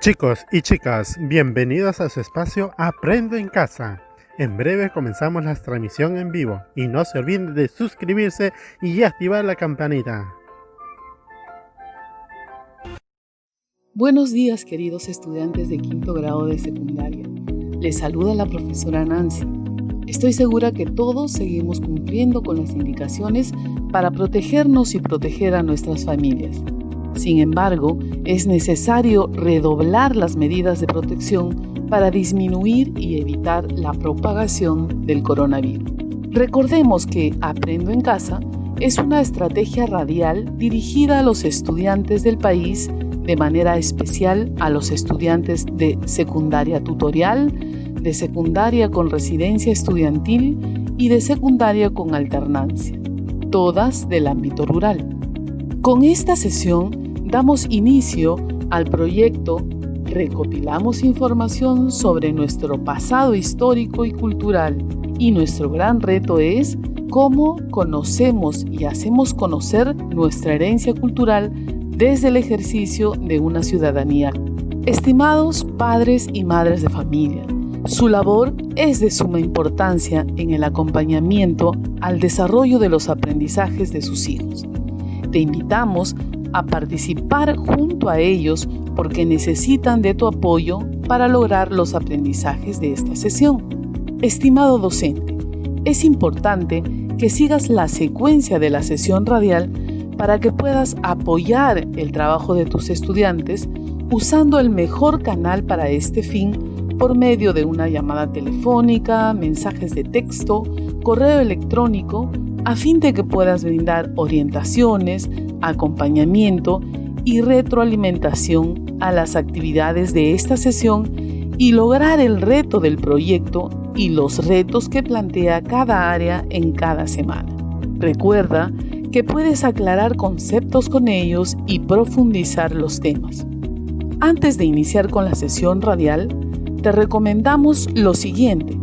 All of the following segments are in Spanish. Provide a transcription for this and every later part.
Chicos y chicas, bienvenidos a su espacio Aprendo en Casa. En breve comenzamos la transmisión en vivo y no se olviden de suscribirse y activar la campanita. Buenos días, queridos estudiantes de quinto grado de secundaria. Les saluda la profesora Nancy. Estoy segura que todos seguimos cumpliendo con las indicaciones para protegernos y proteger a nuestras familias. Sin embargo, es necesario redoblar las medidas de protección para disminuir y evitar la propagación del coronavirus. Recordemos que Aprendo en Casa es una estrategia radial dirigida a los estudiantes del país, de manera especial a los estudiantes de secundaria tutorial, de secundaria con residencia estudiantil y de secundaria con alternancia, todas del ámbito rural. Con esta sesión damos inicio al proyecto Recopilamos información sobre nuestro pasado histórico y cultural, y nuestro gran reto es cómo conocemos y hacemos conocer nuestra herencia cultural desde el ejercicio de una ciudadanía. Estimados padres y madres de familia, su labor es de suma importancia en el acompañamiento al desarrollo de los aprendizajes de sus hijos. Te invitamos a participar junto a ellos porque necesitan de tu apoyo para lograr los aprendizajes de esta sesión. Estimado docente, es importante que sigas la secuencia de la sesión radial para que puedas apoyar el trabajo de tus estudiantes usando el mejor canal para este fin por medio de una llamada telefónica, mensajes de texto, correo electrónico, a fin de que puedas brindar orientaciones, acompañamiento y retroalimentación a las actividades de esta sesión y lograr el reto del proyecto y los retos que plantea cada área en cada semana. Recuerda que puedes aclarar conceptos con ellos y profundizar los temas. Antes de iniciar con la sesión radial, te recomendamos lo siguiente.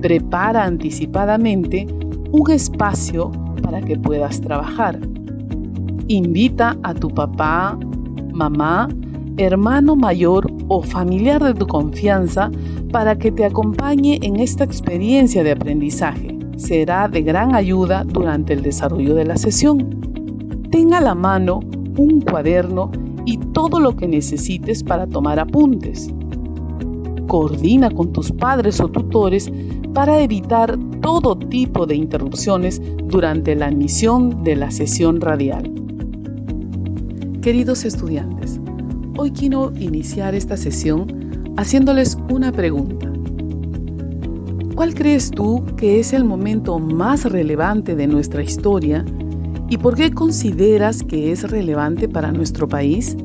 Prepara anticipadamente un espacio para que puedas trabajar. Invita a tu papá, mamá, hermano mayor o familiar de tu confianza para que te acompañe en esta experiencia de aprendizaje. Será de gran ayuda durante el desarrollo de la sesión. Ten a la mano un cuaderno y todo lo que necesites para tomar apuntes. Coordina con tus padres o tutores para evitar todo tipo de interrupciones durante la emisión de la sesión radial. Queridos estudiantes, hoy quiero iniciar esta sesión haciéndoles una pregunta. ¿Cuál crees tú que es el momento más relevante de nuestra historia y por qué consideras que es relevante para nuestro país?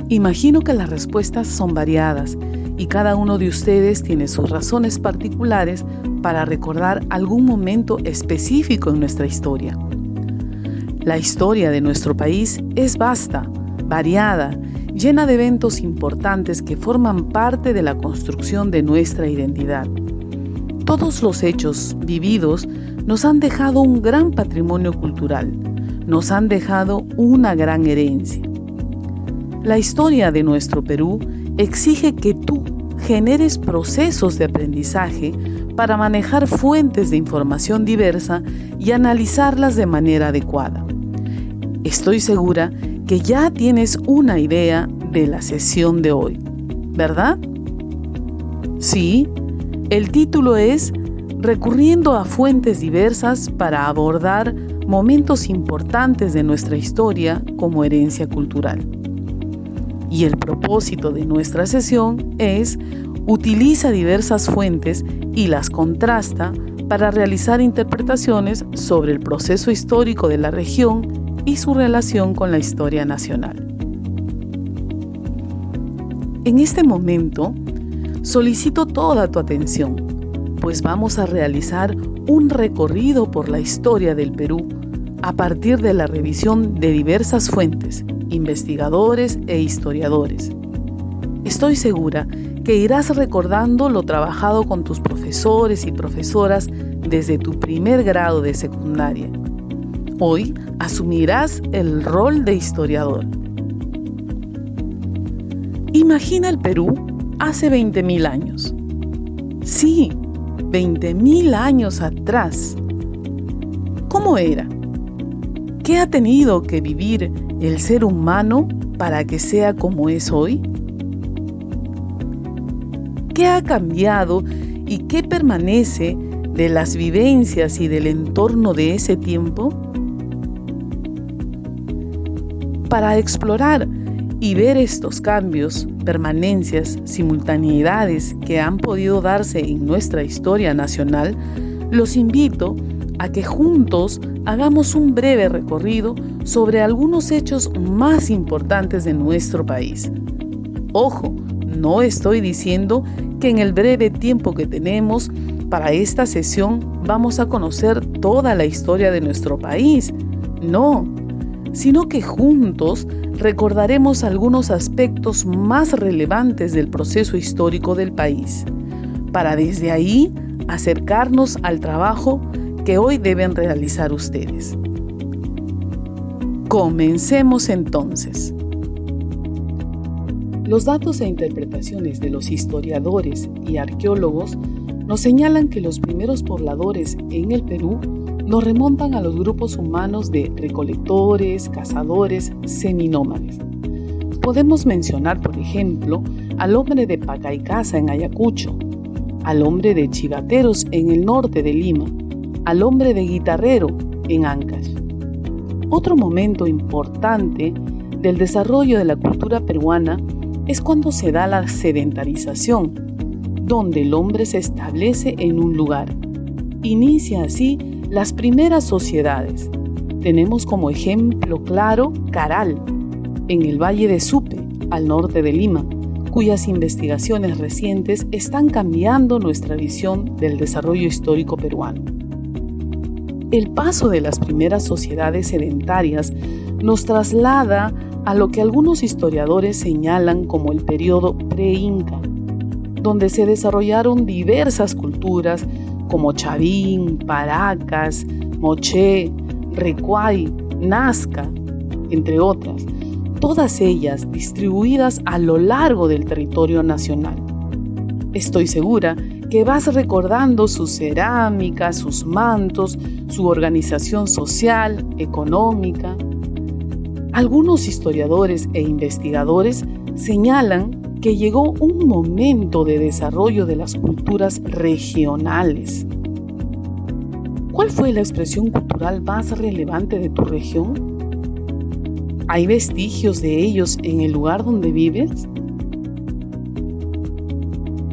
Imagino que las respuestas son variadas y cada uno de ustedes tiene sus razones particulares para recordar algún momento específico en nuestra historia. La historia de nuestro país es vasta, variada, llena de eventos importantes que forman parte de la construcción de nuestra identidad. Todos los hechos vividos nos han dejado un gran patrimonio cultural, nos han dejado una gran herencia. La historia de nuestro Perú exige que tú generes procesos de aprendizaje para manejar fuentes de información diversa y analizarlas de manera adecuada. Estoy segura que ya tienes una idea de la sesión de hoy, ¿verdad? Sí, el título es Recurriendo a fuentes diversas para abordar momentos importantes de nuestra historia como herencia cultural. Y el propósito de nuestra sesión es utiliza diversas fuentes y las contrasta para realizar interpretaciones sobre el proceso histórico de la región y su relación con la historia nacional. En este momento, solicito toda tu atención, pues vamos a realizar un recorrido por la historia del Perú a partir de la revisión de diversas fuentes, investigadores e historiadores. Estoy segura que irás recordando lo trabajado con tus profesores y profesoras desde tu primer grado de secundaria. Hoy asumirás el rol de historiador. Imagina el Perú hace 20.000 años. Sí, 20.000 años atrás. ¿Cómo era? ¿Qué ha tenido que vivir el ser humano para que sea como es hoy? ¿Qué ha cambiado y qué permanece de las vivencias y del entorno de ese tiempo? Para explorar y ver estos cambios, permanencias, simultaneidades que han podido darse en nuestra historia nacional, los invito a que juntos hagamos un breve recorrido sobre algunos hechos más importantes de nuestro país. Ojo, no estoy diciendo que en el breve tiempo que tenemos para esta sesión vamos a conocer toda la historia de nuestro país. No, sino que juntos recordaremos algunos aspectos más relevantes del proceso histórico del país, para desde ahí acercarnos al trabajo que hoy deben realizar ustedes. Comencemos entonces. Los datos e interpretaciones de los historiadores y arqueólogos nos señalan que los primeros pobladores en el Perú nos remontan a los grupos humanos de recolectores, cazadores, seminómades. Podemos mencionar, por ejemplo, al hombre de Pacaycasa en Ayacucho, al hombre de Chivateros en el norte de Lima, al hombre de Guitarrero en Ancash. Otro momento importante del desarrollo de la cultura peruana es cuando se da la sedentarización, donde el hombre se establece en un lugar. Inicia así las primeras sociedades. Tenemos como ejemplo claro Caral, en el Valle de Supe, al norte de Lima, cuyas investigaciones recientes están cambiando nuestra visión del desarrollo histórico peruano. El paso de las primeras sociedades sedentarias nos traslada a lo que algunos historiadores señalan como el periodo pre-inca, donde se desarrollaron diversas culturas como Chavín, Paracas, Moché, Recuay, Nazca, entre otras, todas ellas distribuidas a lo largo del territorio nacional. Estoy segura que vas recordando sus cerámicas, sus mantos, su organización social, económica. Algunos historiadores e investigadores señalan que llegó un momento de desarrollo de las culturas regionales. ¿Cuál fue la expresión cultural más relevante de tu región? ¿Hay vestigios de ellos en el lugar donde vives?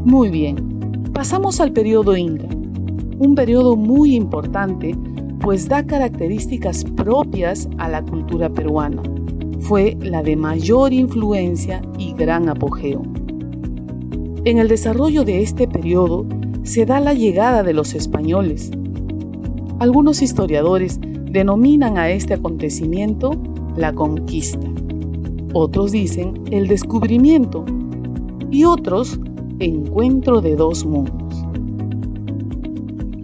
Muy bien, pasamos al periodo Inca, un periodo muy importante, pues da características propias a la cultura peruana. Fue la de mayor influencia y gran apogeo. En el desarrollo de este periodo se da la llegada de los españoles. Algunos historiadores denominan a este acontecimiento la conquista. Otros dicen el descubrimiento y otros encuentro de dos mundos.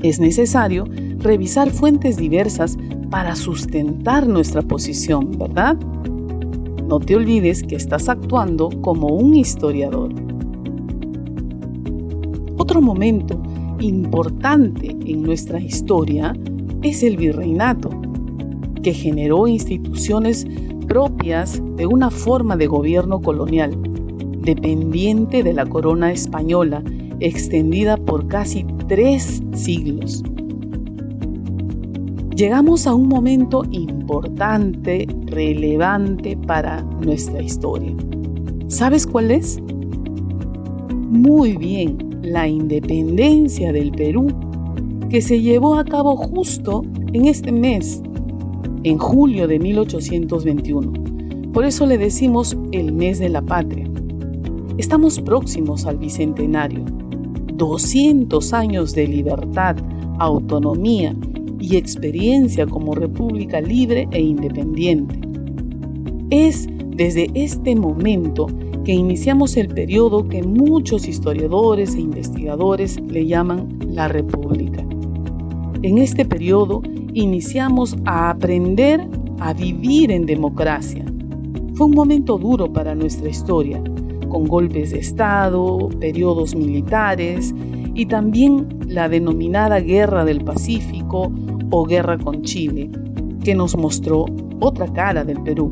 Es necesario revisar fuentes diversas para sustentar nuestra posición, ¿verdad? No te olvides que estás actuando como un historiador. Otro momento importante en nuestra historia es el virreinato, que generó instituciones propias de una forma de gobierno colonial, dependiente de la corona española, extendida por casi 3 siglos. Llegamos a un momento importante, relevante para nuestra historia. ¿Sabes cuál es? Muy bien, la independencia del Perú, que se llevó a cabo justo en este mes, en julio de 1821. Por eso le decimos el mes de la patria. Estamos próximos al bicentenario. 200 años de libertad, autonomía y experiencia como república libre e independiente. Es desde este momento que iniciamos el periodo que muchos historiadores e investigadores le llaman la República. En este periodo iniciamos a aprender a vivir en democracia. Fue un momento duro para nuestra historia, con golpes de Estado, periodos militares y también la denominada Guerra del Pacífico o Guerra con Chile, que nos mostró otra cara del Perú.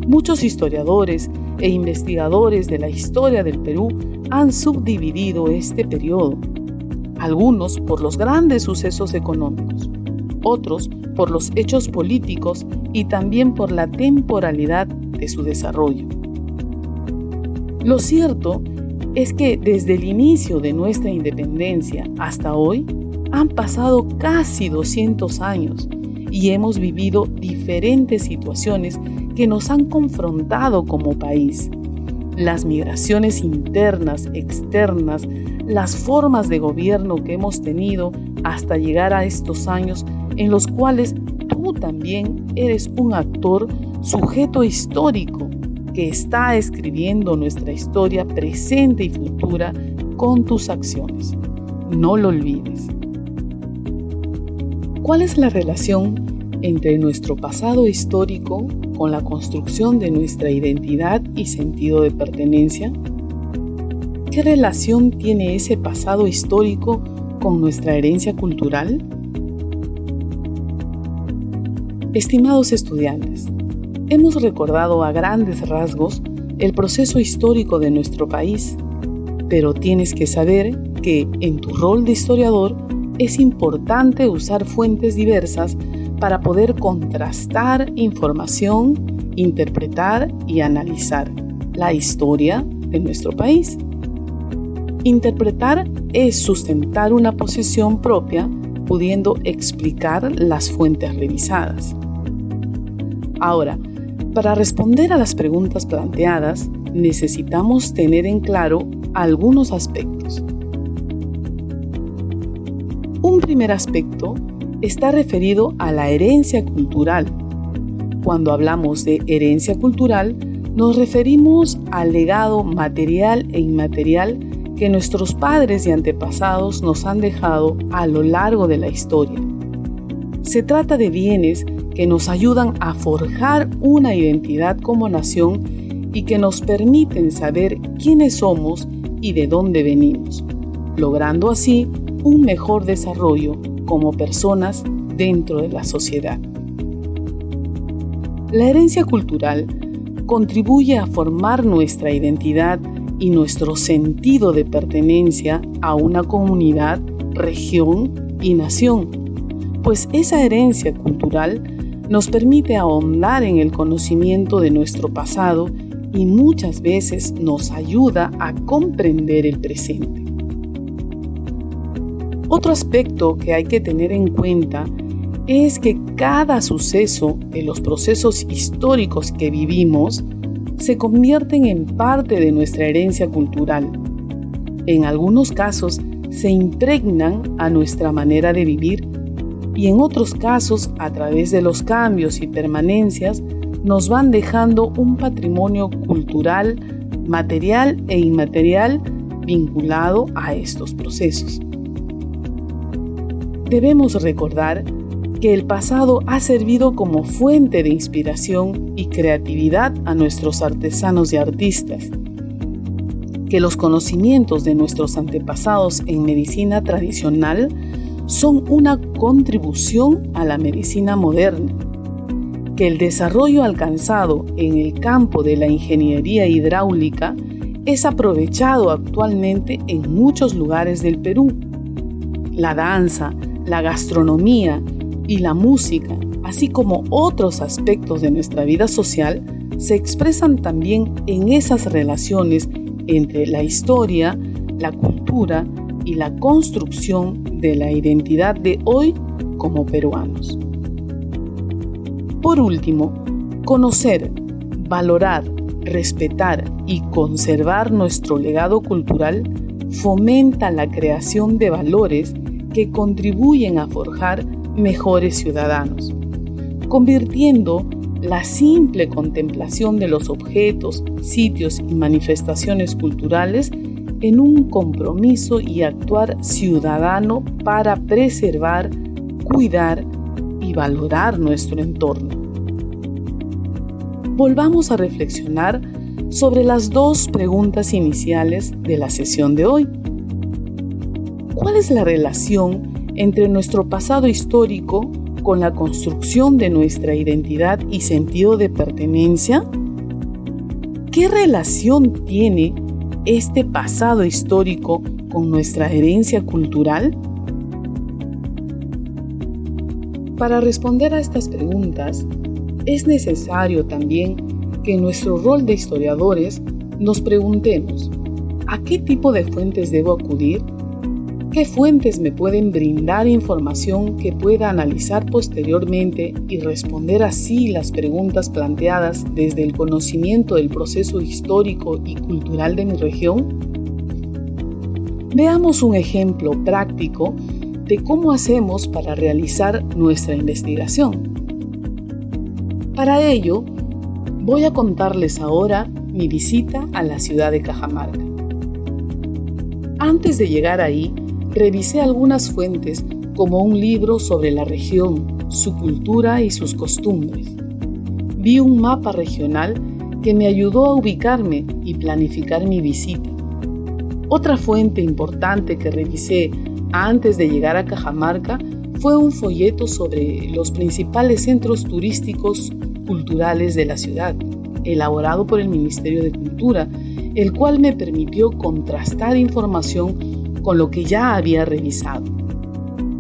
Muchos historiadores e investigadores de la historia del Perú han subdividido este periodo, algunos por los grandes sucesos económicos, otros por los hechos políticos y también por la temporalidad de su desarrollo. Lo cierto es que desde el inicio de nuestra independencia hasta hoy han pasado casi 200 años y hemos vivido diferentes situaciones que nos han confrontado como país. Las migraciones internas, externas, las formas de gobierno que hemos tenido hasta llegar a estos años en los cuales tú también eres un actor, sujeto histórico, que está escribiendo nuestra historia presente y futura con tus acciones. No lo olvides. ¿Cuál es la relación entre nuestro pasado histórico con la construcción de nuestra identidad y sentido de pertenencia? ¿Qué relación tiene ese pasado histórico con nuestra herencia cultural? Estimados estudiantes, hemos recordado a grandes rasgos el proceso histórico de nuestro país, pero tienes que saber que en tu rol de historiador es importante usar fuentes diversas para poder contrastar información, interpretar y analizar la historia de nuestro país. Interpretar es sustentar una posición propia, pudiendo explicar las fuentes revisadas. Ahora, para responder a las preguntas planteadas, necesitamos tener en claro algunos aspectos. Un primer aspecto está referido a la herencia cultural. Cuando hablamos de herencia cultural, nos referimos al legado material e inmaterial que nuestros padres y antepasados nos han dejado a lo largo de la historia. Se trata de bienes que nos ayudan a forjar una identidad como nación y que nos permiten saber quiénes somos y de dónde venimos, logrando así un mejor desarrollo como personas dentro de la sociedad. La herencia cultural contribuye a formar nuestra identidad y nuestro sentido de pertenencia a una comunidad, región y nación, pues esa herencia cultural nos permite ahondar en el conocimiento de nuestro pasado y muchas veces nos ayuda a comprender el presente. Otro aspecto que hay que tener en cuenta es que cada suceso de los procesos históricos que vivimos se convierten en parte de nuestra herencia cultural. En algunos casos se impregnan a nuestra manera de vivir y en otros casos, a través de los cambios y permanencias, nos van dejando un patrimonio cultural, material e inmaterial vinculado a estos procesos. Debemos recordar que el pasado ha servido como fuente de inspiración y creatividad a nuestros artesanos y artistas, que los conocimientos de nuestros antepasados en medicina tradicional son una contribución a la medicina moderna, que el desarrollo alcanzado en el campo de la ingeniería hidráulica es aprovechado actualmente en muchos lugares del Perú. La danza, la gastronomía y la música, así como otros aspectos de nuestra vida social, se expresan también en esas relaciones entre la historia, la cultura y la construcción de la identidad de hoy como peruanos. Por último, conocer, valorar, respetar y conservar nuestro legado cultural fomenta la creación de valores que contribuyen a forjar mejores ciudadanos, convirtiendo la simple contemplación de los objetos, sitios y manifestaciones culturales en un compromiso y actuar ciudadano para preservar, cuidar y valorar nuestro entorno. Volvamos a reflexionar sobre las dos preguntas iniciales de la sesión de hoy. ¿Cuál es la relación entre nuestro pasado histórico con la construcción de nuestra identidad y sentido de pertenencia? ¿Qué relación tiene este pasado histórico con nuestra herencia cultural? Para responder a estas preguntas, es necesario también que en nuestro rol de historiadores nos preguntemos: ¿a qué tipo de fuentes debo acudir? ¿Qué fuentes me pueden brindar información que pueda analizar posteriormente y responder así las preguntas planteadas desde el conocimiento del proceso histórico y cultural de mi región? Veamos un ejemplo práctico de cómo hacemos para realizar nuestra investigación. Para ello, voy a contarles ahora mi visita a la ciudad de Cajamarca. Antes de llegar ahí, revisé algunas fuentes como un libro sobre la región, su cultura y sus costumbres. Vi un mapa regional que me ayudó a ubicarme y planificar mi visita. Otra fuente importante que revisé antes de llegar a Cajamarca fue un folleto sobre los principales centros turísticos culturales de la ciudad, elaborado por el Ministerio de Cultura, el cual me permitió contrastar información con lo que ya había revisado.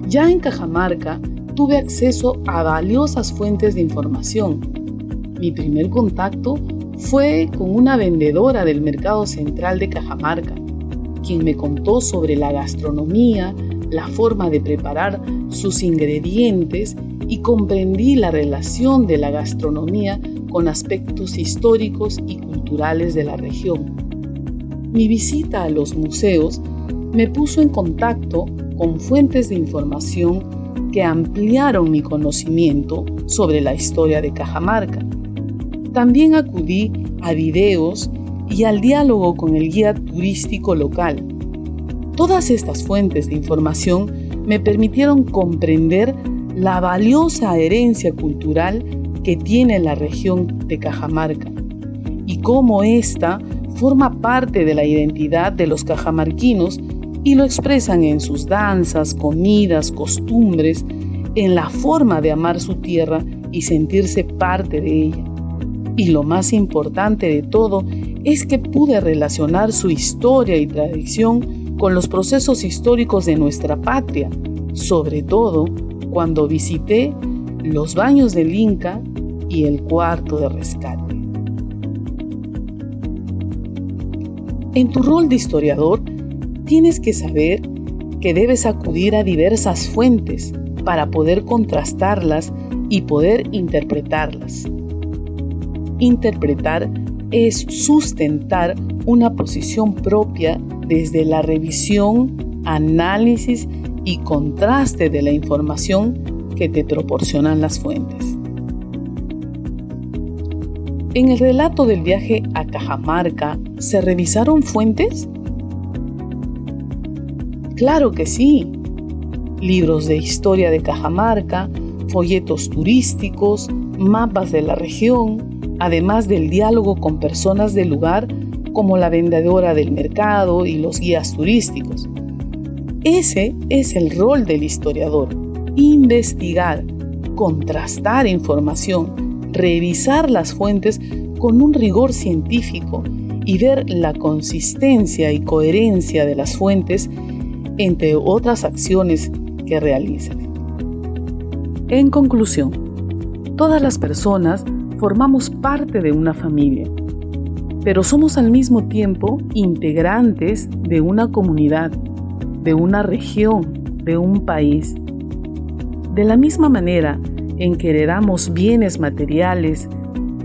Ya en Cajamarca tuve acceso a valiosas fuentes de información. Mi primer contacto fue con una vendedora del mercado central de Cajamarca, quien me contó sobre la gastronomía, la forma de preparar sus ingredientes, y comprendí la relación de la gastronomía con aspectos históricos y culturales de la región. Mi visita a los museos me puso en contacto con fuentes de información que ampliaron mi conocimiento sobre la historia de Cajamarca. También acudí a videos y al diálogo con el guía turístico local. Todas estas fuentes de información me permitieron comprender la valiosa herencia cultural que tiene la región de Cajamarca y cómo ésta forma parte de la identidad de los cajamarquinos y lo expresan en sus danzas, comidas, costumbres, en la forma de amar su tierra y sentirse parte de ella. Y lo más importante de todo es que pude relacionar su historia y tradición con los procesos históricos de nuestra patria, sobre todo cuando visité los baños del Inca y el cuarto de rescate. En tu rol de historiador, tienes que saber que debes acudir a diversas fuentes para poder contrastarlas y poder interpretarlas. Interpretar es sustentar una posición propia desde la revisión, análisis y contraste de la información que te proporcionan las fuentes. En el relato del viaje a Cajamarca, ¿se revisaron fuentes? Claro que sí. Libros de historia de Cajamarca, folletos turísticos, mapas de la región, además del diálogo con personas del lugar como la vendedora del mercado y los guías turísticos. Ese es el rol del historiador: investigar, contrastar información, revisar las fuentes con un rigor científico y ver la consistencia y coherencia de las fuentes entre otras acciones que realizan. En conclusión, todas las personas formamos parte de una familia, pero somos al mismo tiempo integrantes de una comunidad, de una región, de un país. De la misma manera en que heredamos bienes materiales,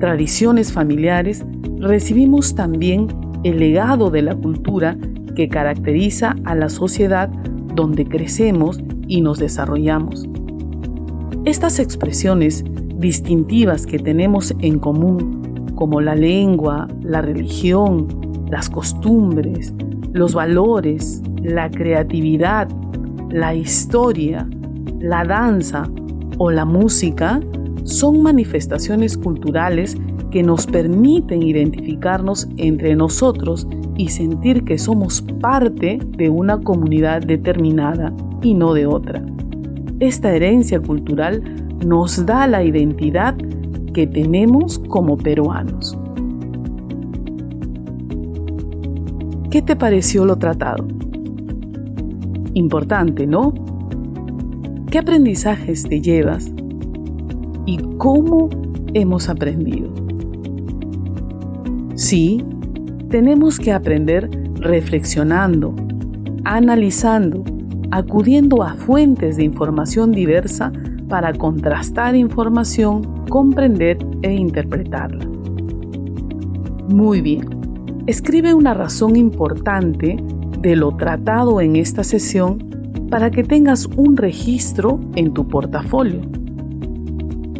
tradiciones familiares, recibimos también el legado de la cultura que caracteriza a la sociedad donde crecemos y nos desarrollamos. Estas expresiones distintivas que tenemos en común, como la lengua, la religión, las costumbres, los valores, la creatividad, la historia, la danza o la música, son manifestaciones culturales que nos permiten identificarnos entre nosotros y sentir que somos parte de una comunidad determinada y no de otra. Esta herencia cultural nos da la identidad que tenemos como peruanos. ¿Qué te pareció lo tratado? Importante, ¿no? ¿Qué aprendizajes te llevas? ¿Y cómo hemos aprendido? Sí, tenemos que aprender reflexionando, analizando, acudiendo a fuentes de información diversa para contrastar información, comprender e interpretarla. Muy bien, escribe una razón importante de lo tratado en esta sesión para que tengas un registro en tu portafolio.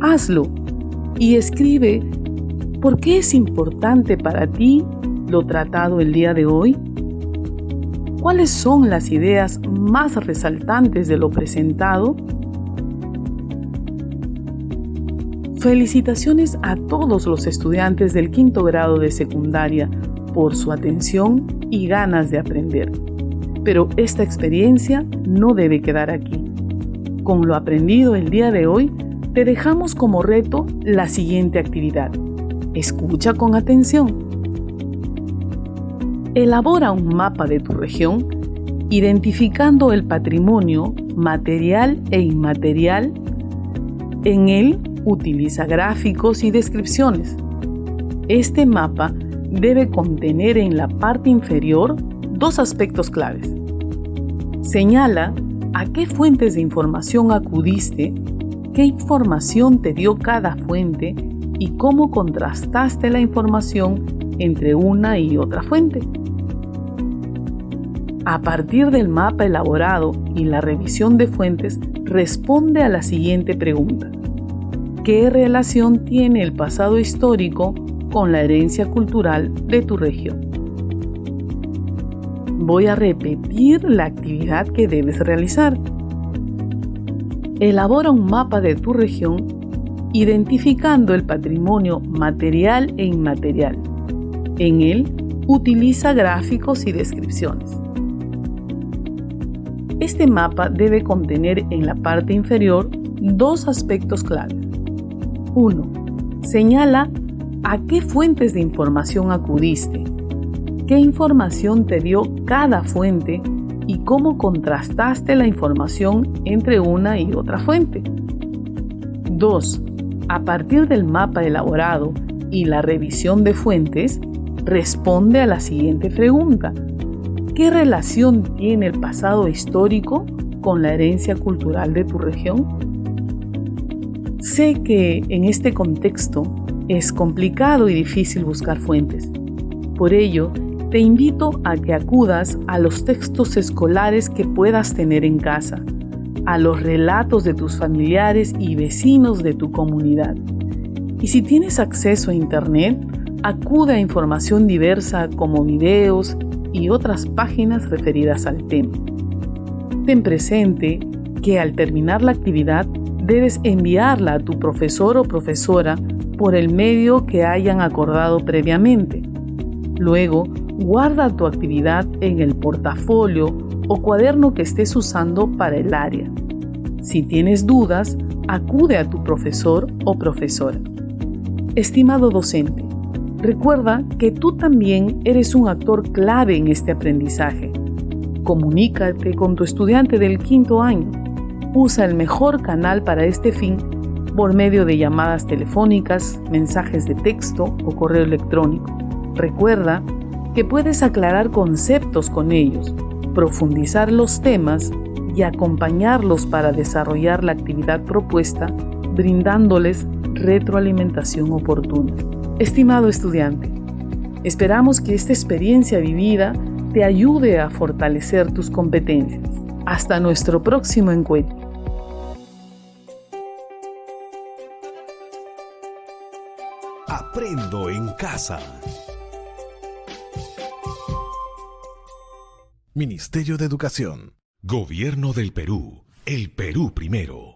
Hazlo y escribe por qué es importante para ti lo tratado el día de hoy. ¿Cuáles son las ideas más resaltantes de lo presentado? Felicitaciones a todos los estudiantes del quinto grado de secundaria por su atención y ganas de aprender. Pero esta experiencia no debe quedar aquí. Con lo aprendido el día de hoy, te dejamos como reto la siguiente actividad. Escucha con atención. Elabora un mapa de tu región, identificando el patrimonio material e inmaterial. En él utiliza gráficos y descripciones. Este mapa debe contener en la parte inferior dos aspectos claves. Señala a qué fuentes de información acudiste, qué información te dio cada fuente y cómo contrastaste la información entre una y otra fuente. A partir del mapa elaborado y la revisión de fuentes, responde a la siguiente pregunta. ¿Qué relación tiene el pasado histórico con la herencia cultural de tu región? Voy a repetir la actividad que debes realizar. Elabora un mapa de tu región, identificando el patrimonio material e inmaterial. En él, utiliza gráficos y descripciones. Este mapa debe contener en la parte inferior dos aspectos claves. 1. Señala a qué fuentes de información acudiste, qué información te dio cada fuente y cómo contrastaste la información entre una y otra fuente. 2. A partir del mapa elaborado y la revisión de fuentes, responde a la siguiente pregunta. ¿Qué relación tiene el pasado histórico con la herencia cultural de tu región? Sé que en este contexto es complicado y difícil buscar fuentes. Por ello, te invito a que acudas a los textos escolares que puedas tener en casa, a los relatos de tus familiares y vecinos de tu comunidad. Y si tienes acceso a Internet, acude a información diversa como videos y otras páginas referidas al tema. Ten presente que al terminar la actividad debes enviarla a tu profesor o profesora por el medio que hayan acordado previamente. Luego, guarda tu actividad en el portafolio o cuaderno que estés usando para el área. Si tienes dudas, acude a tu profesor o profesora. Estimado docente, recuerda que tú también eres un actor clave en este aprendizaje. Comunícate con tu estudiante del quinto año. Usa el mejor canal para este fin por medio de llamadas telefónicas, mensajes de texto o correo electrónico. Recuerda que puedes aclarar conceptos con ellos, profundizar los temas y acompañarlos para desarrollar la actividad propuesta, brindándoles retroalimentación oportuna. Estimado estudiante, esperamos que esta experiencia vivida te ayude a fortalecer tus competencias. Hasta nuestro próximo encuentro. Aprendo en casa. Ministerio de Educación. Gobierno del Perú. El Perú primero.